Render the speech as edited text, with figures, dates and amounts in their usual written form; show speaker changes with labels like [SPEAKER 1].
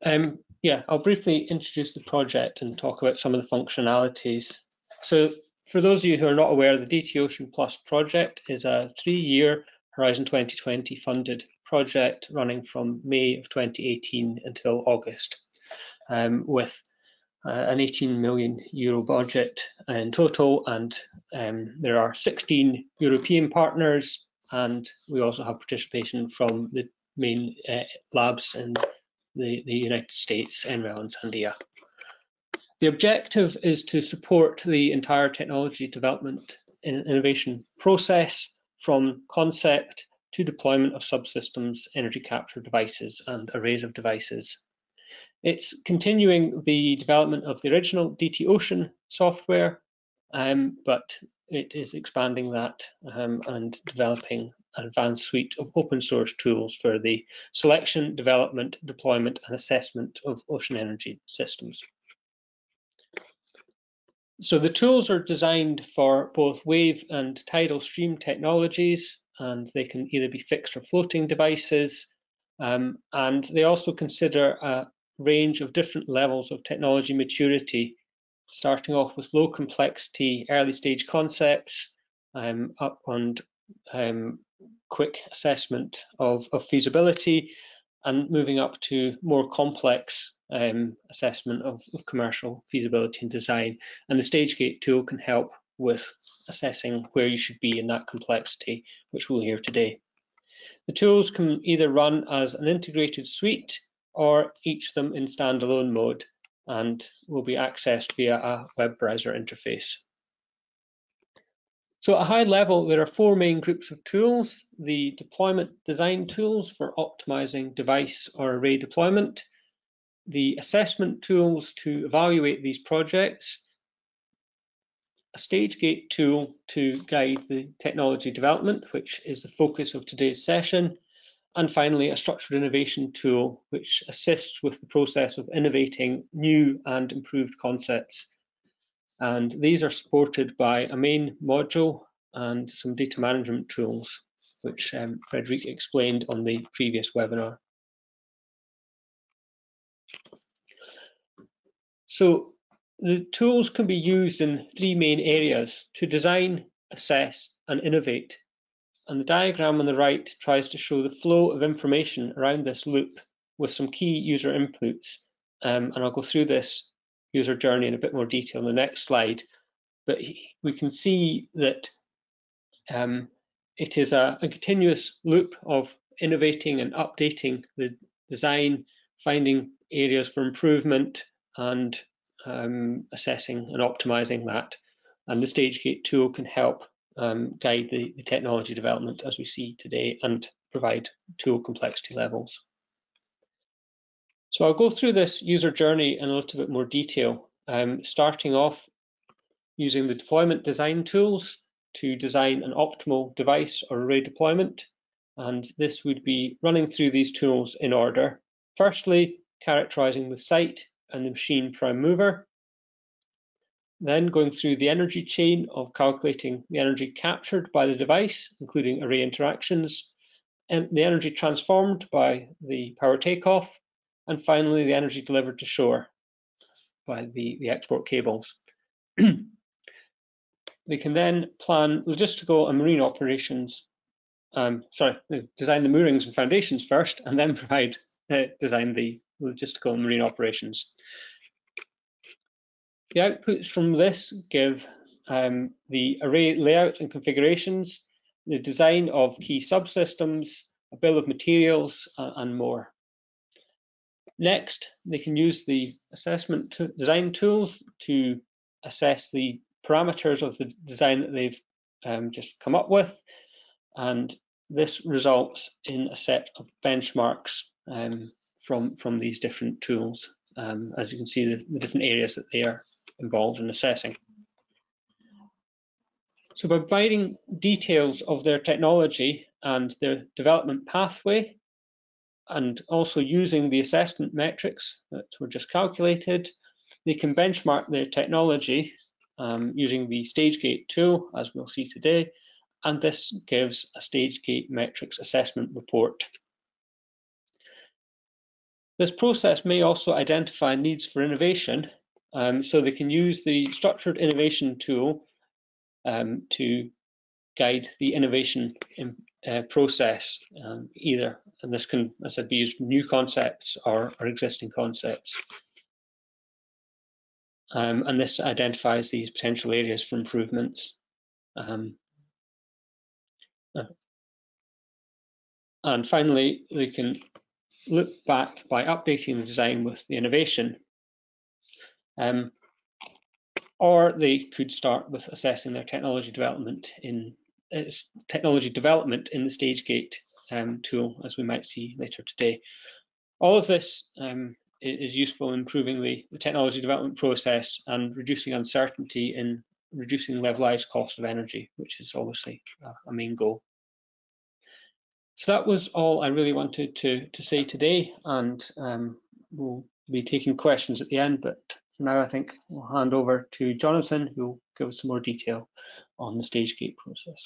[SPEAKER 1] Yeah, I'll briefly introduce the project and talk about some of the functionalities. So for those of you who are not aware, the DTOceanPlus project is a 3-year Horizon 2020 funded project running from May of 2018 until August, with an €18 million budget in total, and there are 16 European partners, and we also have participation from the main labs in the United States, NREL and Sandia. The objective is to support the entire technology development and innovation process from concept to deployment of subsystems, energy capture devices, and arrays of devices. It's continuing the development of the original DTOcean software, but it is expanding that and developing an advanced suite of open source tools for the selection, development, deployment, and assessment of ocean energy systems. So the tools are designed for both wave and tidal stream technologies, and they can either be fixed or floating devices. And they also consider a range of different levels of technology maturity, starting off with low complexity early stage concepts, up and quick assessment of feasibility, and moving up to more complex assessment of commercial feasibility and design. And the stage gate tool can help with assessing where you should be in that complexity, which we'll hear today. The tools can either run as an integrated suite or each of them in standalone mode, and will be accessed via a web browser interface. So at a high level, there are 4 main groups of tools: the deployment design tools for optimizing device or array deployment, the assessment tools to evaluate these projects, a stage gate tool to guide the technology development, which is the focus of today's session, and finally a structured innovation tool, which assists with the process of innovating new and improved concepts. And these are supported by a main module and some data management tools, which Frederic explained on the previous webinar. So the tools can be used in 3 main areas: to design, assess, and innovate. And the diagram on the right tries to show the flow of information around this loop with some key user inputs. And I'll go through this user journey in a bit more detail in the next slide. But we can see that it is a continuous loop of innovating and updating the design, finding areas for improvement, and assessing and optimizing that. And the stage gate tool can help guide the technology development as we see today and provide tool complexity levels. So I'll go through this user journey in a little bit more detail, starting off using the deployment design tools to design an optimal device or array deployment. And this would be running through these tools in order. Firstly, characterizing the site and the machine prime mover. Then going through the energy chain of calculating the energy captured by the device, including array interactions, and the energy transformed by the power takeoff, and finally the energy delivered to shore by the export cables. They can then plan logistical and marine operations. Design the moorings and foundations first, and then design the logistical and marine operations. The outputs from this give the array layout and configurations, the design of key subsystems, a bill of materials, and more. Next, they can use the assessment design tools to assess the parameters of the design that they've just come up with, and this results in a set of benchmarks from these different tools. As you can see, the different areas that they are involved in assessing. So by providing details of their technology and their development pathway, and also using the assessment metrics that were just calculated, they can benchmark their technology using the stage gate tool, as we'll see today, and this gives a stage gate metrics assessment report. This process may also identify needs for innovation, so they can use the structured innovation tool to guide the innovation process either. And this can, as I said, be used for new concepts or existing concepts. And this identifies these potential areas for improvements. And finally, they can look back by updating the design with the innovation. Or they could start with assessing their technology development in the stage gate tool, as we might see later today. All of this is useful in improving the technology development process and reducing uncertainty in reducing levelized cost of energy, which is obviously a main goal. So that was all I really wanted to say today, and we'll be taking questions at the end, but for now I think we'll hand over to Jonathan, who will give us some more detail on the stage gate process.